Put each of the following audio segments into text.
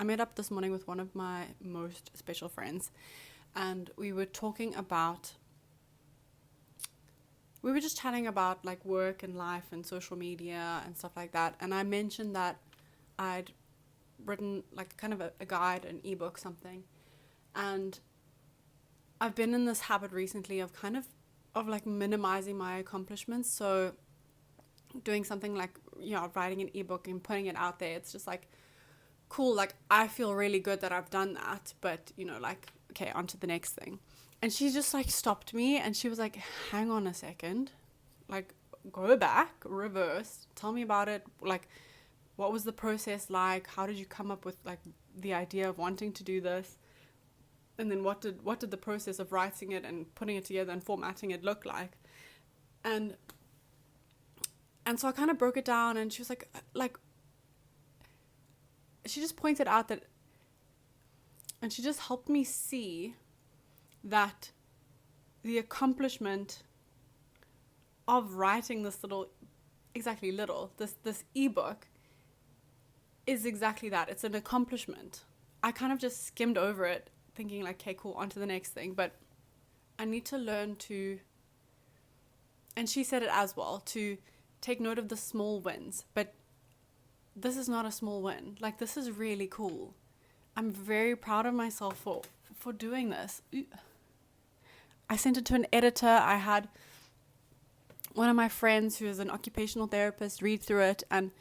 I met up this morning with one of my most special friends, and we were just chatting about like work and life and social media and stuff like that. And I mentioned that I'd written like kind of a guide, an ebook, something. And I've been in this habit recently of like minimizing my accomplishments. So doing something like, writing an ebook and putting it out there, it's just like, cool, like I feel really good that I've done that, but like, okay, on to the next thing. And she just like stopped me and she was like, hang on a second, like go back, reverse, tell me about it. Like, what was the process like? How did you come up with like the idea of wanting to do this? And then what did the process of writing it and putting it together and formatting it look like? And so I kind of broke it down, and she was like, she just pointed out that, and she just helped me see that the accomplishment of writing this this ebook is exactly that. It's an accomplishment. I kind of just skimmed over it thinking like, okay, cool, on to the next thing. But I need to learn to, and she said it as well, to take note of the small wins. But this is not a small win. Like, this is really cool. I'm very proud of myself for doing this. I sent it to an editor. I had one of my friends who is an occupational therapist read through it. And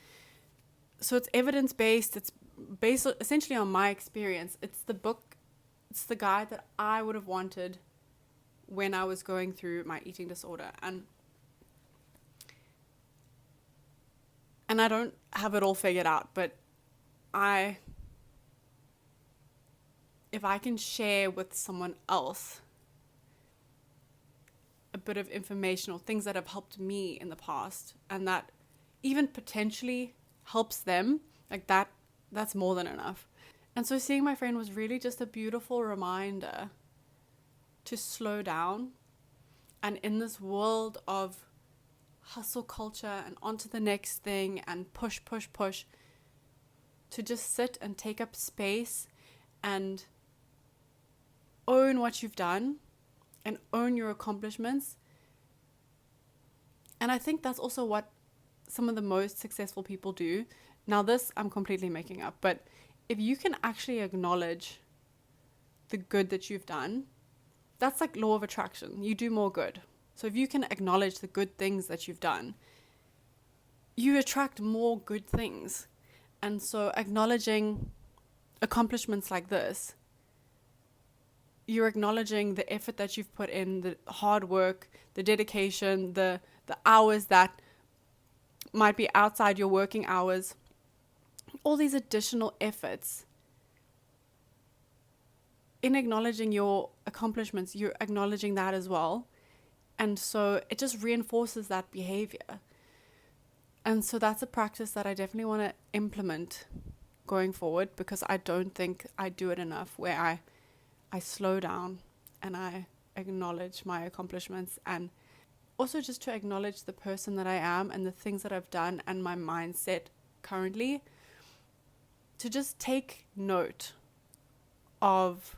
so it's evidence-based. It's based essentially on my experience. It's the book, it's the guide that I would have wanted when I was going through my eating disorder. And I don't have it all figured out, but if I can share with someone else a bit of information or things that have helped me in the past, and that even potentially helps them, like that's more than enough. And so seeing my friend was really just a beautiful reminder to slow down. And in this world of hustle culture and onto the next thing and push, to just sit and take up space and own what you've done and own your accomplishments. And I think that's also what some of the most successful people do. Now this I'm completely making up, but if you can actually acknowledge the good that you've done, that's like law of attraction. You do more good. So if you can acknowledge the good things that you've done, you attract more good things. And so acknowledging accomplishments like this, you're acknowledging the effort that you've put in, the hard work, the dedication, the hours that might be outside your working hours, all these additional efforts. In acknowledging your accomplishments, you're acknowledging that as well. And so it just reinforces that behavior. And so that's a practice that I definitely want to implement going forward, because I don't think I do it enough, where I slow down and I acknowledge my accomplishments, and also just to acknowledge the person that I am and the things that I've done and my mindset currently, to just take note of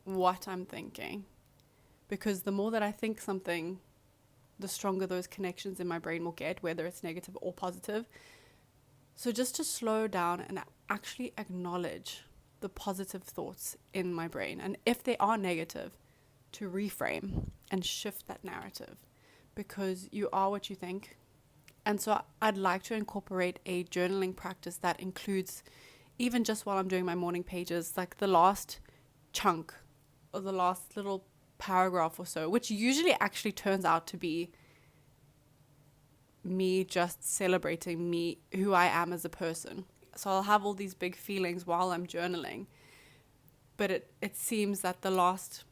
what I'm thinking. Because the more that I think something, the stronger those connections in my brain will get, whether it's negative or positive. So just to slow down and actually acknowledge the positive thoughts in my brain. And if they are negative, to reframe and shift that narrative, because you are what you think. And so I'd like to incorporate a journaling practice that includes, even just while I'm doing my morning pages, like the last chunk or the last little paragraph or so, which usually actually turns out to be me just celebrating me, who I am as a person. So I'll have all these big feelings while I'm journaling, but it seems that the last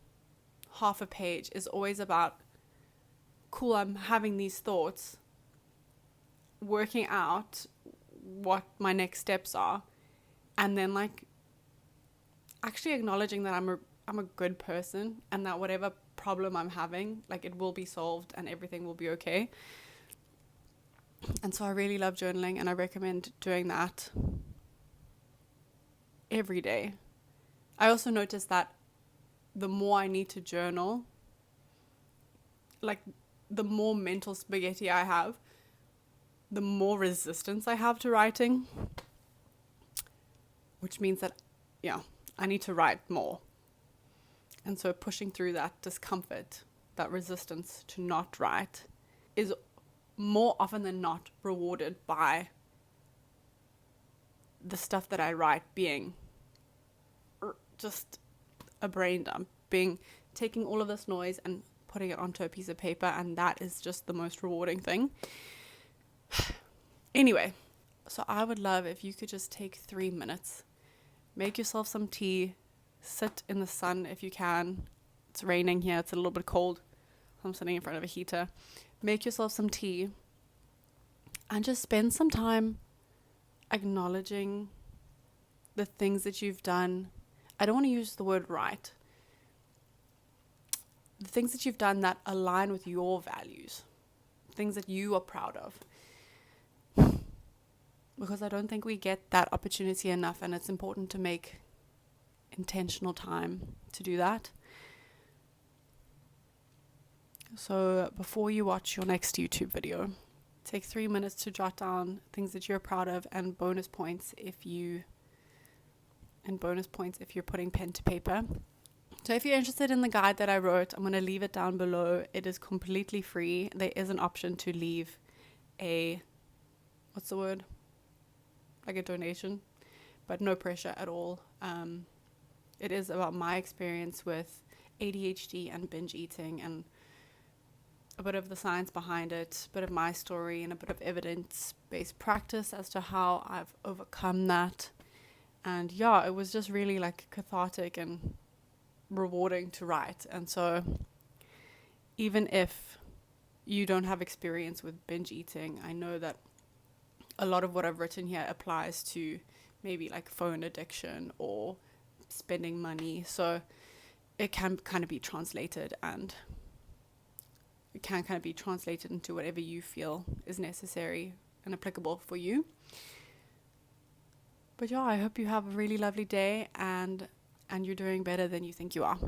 half a page is always about, cool, I'm having these thoughts, working out what my next steps are, and then like actually acknowledging that I'm a good person, and that whatever problem I'm having, like it will be solved and everything will be okay. And so I really love journaling, and I recommend doing that. every day. I also noticed that the more I need to journal, like the more mental spaghetti I have, the more resistance I have to writing, which means that, yeah, I need to write more. And so pushing through that discomfort, that resistance to not write, is more often than not rewarded by the stuff that I write being just a brain dump, taking all of this noise and putting it onto a piece of paper, and that is just the most rewarding thing. Anyway, so I would love if you could just take 3 minutes, make yourself some tea, sit in the sun if you can. It's raining here, it's a little bit cold. I'm sitting in front of a heater. Make yourself some tea and just spend some time acknowledging the things that you've done. I don't want to use the word right. The things that you've done that align with your values, things that you are proud of. Because I don't think we get that opportunity enough, and it's important to make intentional time to do that. So before you watch your next YouTube video, take 3 minutes to jot down things that you're proud of, and bonus points if you're putting pen to paper. So if you're interested in the guide that I wrote, I'm going to leave it down below. It is completely free. There is an option to leave a donation, but no pressure at all. It is about my experience with ADHD and binge eating, and a bit of the science behind it, a bit of my story, and a bit of evidence-based practice as to how I've overcome that. And yeah, it was just really like cathartic and rewarding to write. And so even if you don't have experience with binge eating, I know that a lot of what I've written here applies to maybe like phone addiction or spending money. So it can kind of be translated, and it can kind of be translated into whatever you feel is necessary and applicable for you. But yeah, I hope you have a really lovely day and you're doing better than you think you are.